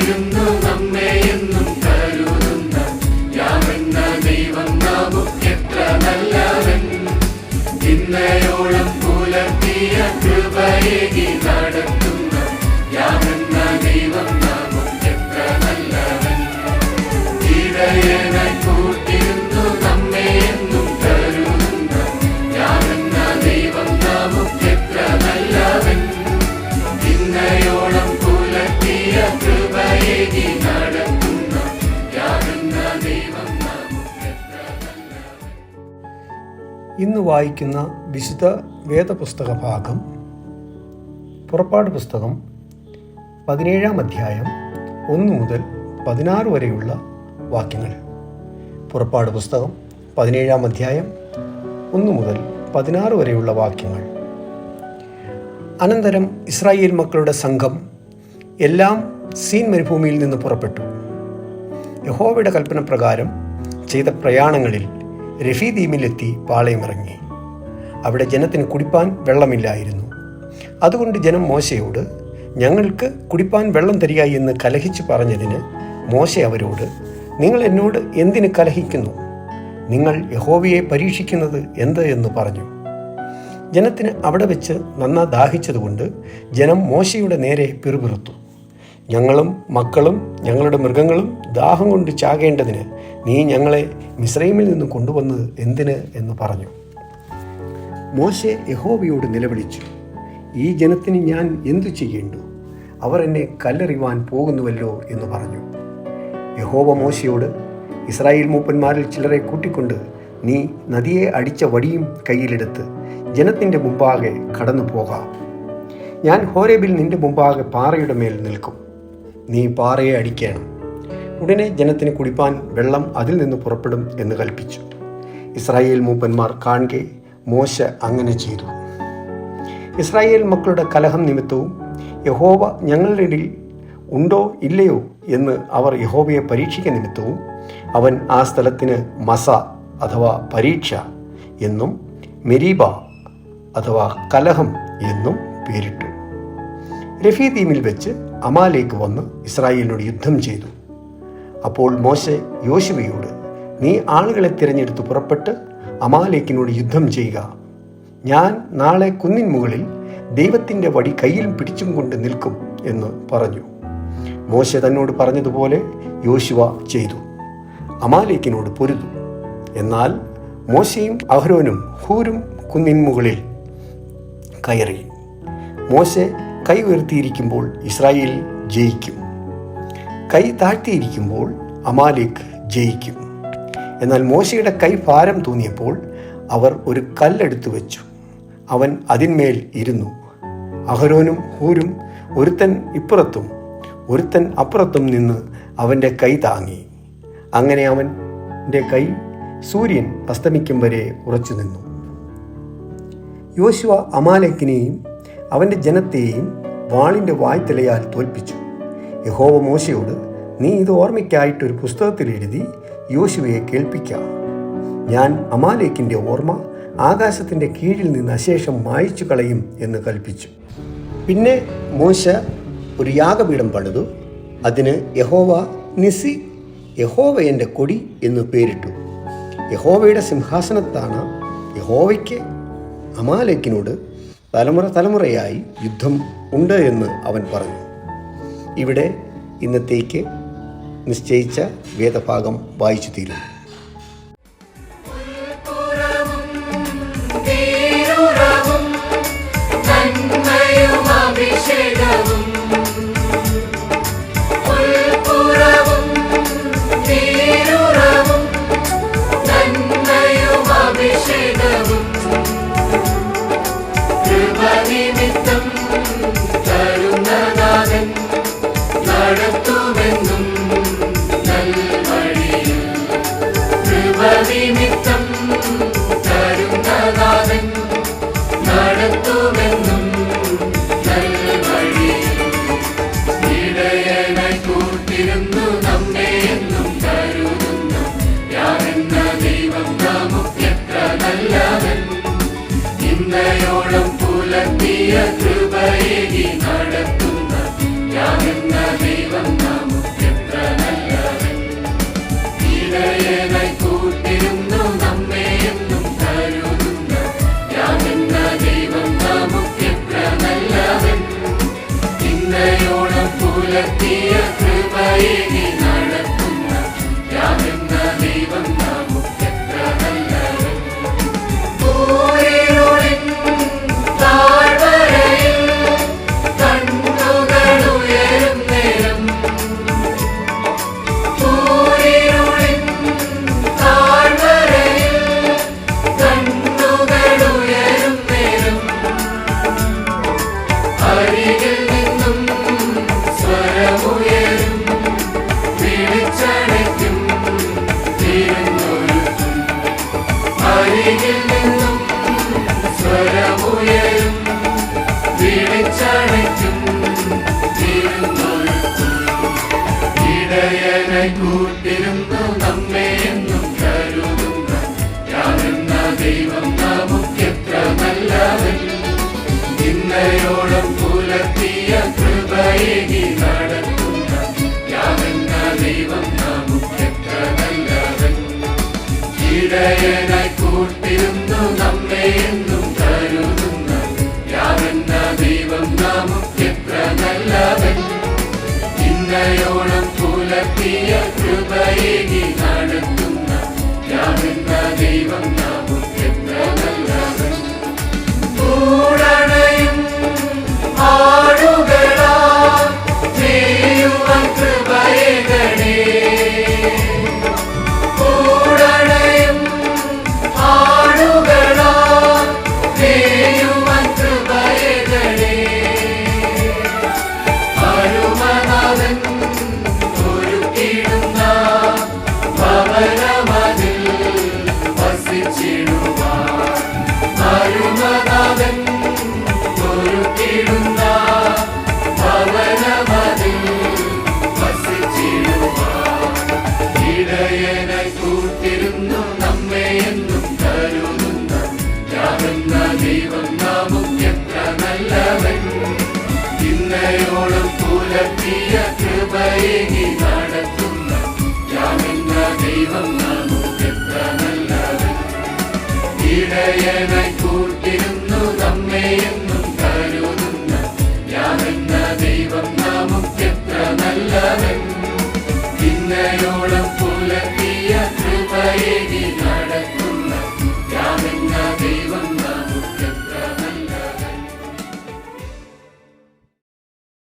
കൂട്ടിരുന്നു നമ്മെ എന്നും കരുതുന്ന യാമെന്ന ദൈവം നമുക്കെത്ര നല്ലവൻ. ഇന്നയോളം പുലർത്തിയ കൃപയേകി നടത്തുന്ന യാമെന്ന ദൈവം നമുക്കെത്ര നല്ലവൻ. ഇടയനായി കൂട്ടിരുന്നു നമ്മെ എന്നും കരുതുന്ന യാമെന്ന ദൈവം നമുക്കെത്ര നല്ലവൻ. ഇന്നയോളം പുലർത്തിയ കൃപയേകി നടത്തുന്ന യാമെന്ന ദൈവം നമുക്കെത്ര നല്ലവൻ. ഇന്ന് വായിക്കുന്ന വിശുദ്ധ വേദപുസ്തക ഭാഗം പുറപ്പാട് പുസ്തകം 17-ാം അധ്യായം 1 മുതൽ 16 വരെയുള്ള വാക്യങ്ങൾ. പുറപ്പാട് പുസ്തകം 17-ാം അധ്യായം 1 മുതൽ 16 വരെയുള്ള വാക്യങ്ങൾ. അനന്തരം ഇസ്രായേൽ മക്കളുടെ സംഘം എല്ലാം സീൻ മരുഭൂമിയിൽ നിന്ന് പുറപ്പെട്ടു. യഹോവയുടെ കൽപ്പന പ്രകാരം ചെയ്ത പ്രയാണങ്ങളിൽ രഫീദീമിലെത്തി പാളയമിറങ്ങി. അവിടെ ജനത്തിന് കുടിപ്പാൻ വെള്ളമില്ലായിരുന്നു. അതുകൊണ്ട് ജനം മോശയോട്, ഞങ്ങൾക്ക് കുടിപ്പാൻ വെള്ളം തരിക എന്ന് കലഹിച്ചു പറഞ്ഞതിന് മോശെ അവരോട്, നിങ്ങൾ എന്നോട് എന്തിന് കലഹിക്കുന്നു? നിങ്ങൾ യഹോവയെ പരീക്ഷിക്കുന്നത് എന്ത് എന്ന് പറഞ്ഞു. ജനത്തിന് അവിടെ വെച്ച് നന്നാ ദാഹിച്ചതുകൊണ്ട് ജനം മോശയുടെ നേരെ പിറുപിറുത്തു. ഞങ്ങളും മക്കളും ഞങ്ങളുടെ മൃഗങ്ങളും ദാഹം കൊണ്ട് ചാകേണ്ടതിന് നീ ഞങ്ങളെ മിസ്രയീമിൽ നിന്ന് കൊണ്ടുവന്നത് എന്തിന് എന്ന് പറഞ്ഞു. മോശെ യഹോവയോട് നിലവിളിച്ചു, ഈ ജനത്തിന് ഞാൻ എന്തു ചെയ്യേണ്ടു? അവർ എന്നെ കല്ലെറിയുവാൻ പോകുന്നുവല്ലോ എന്ന് പറഞ്ഞു. യഹോവ മോശയോട്, ഇസ്രായേൽ മൂപ്പന്മാരിൽ ചിലരെ കൂട്ടിക്കൊണ്ട് നീ നദിയെ അടിച്ച വടിയും കയ്യിലെടുത്ത് ജനത്തിൻ്റെ മുമ്പാകെ കടന്നു പോകാം. ഞാൻ ഹോരേബിൽ നിന്റെ മുമ്പാകെ പാറയുടെ മേൽ നിൽക്കും. നീ പാറയെ അടിക്കണം. ഉടനെ ജനത്തിന് കുടിപ്പാൻ വെള്ളം അതിൽ നിന്ന് പുറപ്പെടും എന്ന് കൽപ്പിച്ചു. ഇസ്രായേൽ മൂപ്പന്മാർ കാണെ മോശ അങ്ങനെ ചെയ്തു. ഇസ്രായേൽ മക്കളുടെ കലഹം നിമിത്തവും യഹോവ ഞങ്ങളുടെ ഇടയിൽ ഉണ്ടോ ഇല്ലയോ എന്ന് അവർ യഹോവയെ പരീക്ഷിക്കുന്ന നിമിത്തവും അവൻ ആ സ്ഥലത്തിന് മസ അഥവാ പരീക്ഷ എന്നും മെരീബ അഥവാ കലഹം എന്നും പേരിട്ടു. രഫീദീമിൽ വെച്ച് അമാലേക്ക് വന്ന് ഇസ്രായേലിനോട് യുദ്ധം ചെയ്തു. അപ്പോൾ മോശെ യോശുവയോട്, നീ ആളുകളെ തിരഞ്ഞെടുത്ത് പുറപ്പെട്ട് അമാലേക്കിനോട് യുദ്ധം ചെയ്യുക. ഞാൻ നാളെ കുന്നിൻ മുകളിൽ ദൈവത്തിൻ്റെ വടി കയ്യിൽ പിടിച്ചും കൊണ്ട് നിൽക്കും എന്ന് പറഞ്ഞു. മോശെ തന്നോട് പറഞ്ഞതുപോലെ യോശുവ ചെയ്തു. അമാലേക്കിനോട് പൊരുതു. എന്നാൽ മോശയും അഹരോനും ഹൂരും കുന്നിൻ മുകളിൽ കയറി. മോശെ കൈ ഉയർത്തിയിരിക്കുമ്പോൾ ഇസ്രായേൽ ജയിക്കും, കൈ താഴ്ത്തിയിരിക്കുമ്പോൾ അമാലേക്ക് ജയിക്കും. എന്നാൽ മോശയുടെ കൈ ഭാരം തോന്നിയപ്പോൾ അവർ ഒരു കല്ലെടുത്തു വെച്ചു. അവൻ അതിന്മേൽ ഇരുന്നു. അഹരോനും ഹൂരും ഒരുത്തൻ ഇപ്പുറത്തും ഒരുത്തൻ അപ്പുറത്തും നിന്ന് അവൻ്റെ കൈ താങ്ങി. അങ്ങനെ അവൻ്റെ കൈ സൂര്യൻ അസ്തമിക്കും വരെ ഉറച്ചു നിന്നു. യോശുവ അമാലേക്കിനെയും അവൻ്റെ ജനത്തെയും വാളിൻ്റെ വായ്ത്തലയാൽ തോൽപ്പിച്ചു. യഹോവ മോശയോട്, നീ ഇത് ഓർമ്മയ്ക്കായിട്ടൊരു പുസ്തകത്തിൽ എഴുതി യോശുവയെ കേൾപ്പിക്കാം. ഞാൻ അമാലേക്കിൻ്റെ ഓർമ്മ ആകാശത്തിൻ്റെ കീഴിൽ നിന്ന് അശേഷം മായ്ച്ചു കളയും എന്ന് കൽപ്പിച്ചു. പിന്നെ മോശ ഒരു യാഗപീഠം പണിതു. അതിന് യഹോവ നിസി, യഹോവ എൻ്റെ കൊടി എന്ന് പേരിട്ടു. യഹോവയുടെ സിംഹാസനത്താണ് യഹോവയ്ക്ക് അമാലേക്കിനോട് തലമുറ തലമുറയായി യുദ്ധം ഉണ്ട് എന്ന് അവൻ പറഞ്ഞു. ഇവിടെ ഇന്നത്തേക്ക് നിശ്ചയിച്ച വേദഭാഗം വായിച്ചു തീരുന്നു. ഇന്നയോളം പുലർത്തിയ കൃപയേകി നടത്തുന്ന യാമെന്ന ദൈവം നാമം ഇടയനായി കൂട്ടിരുന്നു നമ്മെ എന്നും കരുതുന്ന യാതെന്ന ദൈവം നമുക്കെത്ര നല്ലവൻ. ഇന്നയോളം പുലർത്തിയ കൃപയേകി നടത്തുന്ന യാതെന്ന ദൈവം നമുക്കെത്ര നല്ലവൻ. ഇടയനായി കൂട്ടിരുന്നു നമ്മെ എന്നും കരുതുന്ന യാതെന്ന ദൈവം നമുക്കെത്ര നല്ലവൻ. ഇന്നയോളം പുലർത്തിയ കൃപയേകി നടത്തുന്ന യാതെന്ന ദൈവം നമുക്കെത്ര നല്ലവൻ. കൂടണയും ആടുകളാ ചെയ്യുവാൻ കൃപയേകണേ. കൂടണയും ആടുകളാ ചെയ്യുവാൻ കൃപയേകണേ. അരുമനാഥൻ ഒരുക്കിടുന്ന ഭവനമതിൽ വസിച്ചിടുവാൻ. അരുമനാഥൻ ഒരുക്കിടുന്ന ഭവനമതിൽ വസിച്ചിടുവാൻ. ഇടയനായി കൂട്ടിരുന്നു നമ്മെ എന്നും കരുതുന്ന യാതെന്ന ദൈവം നമുക്കെത്ര നല്ലവൻ. ഇന്നയോളം പുലർത്തിയ കൃപയേകി നടത്തുന്ന യാതെന്ന ദൈവം നമുക്കെത്ര നല്ലവൻ. ഇടയനായി കൂട്ടിരുന്നു നമ്മെ എന്നും കരുതുന്ന യാതെന്ന ദൈവം നമുക്കെത്ര നല്ലവൻ. ഇന്നയോളം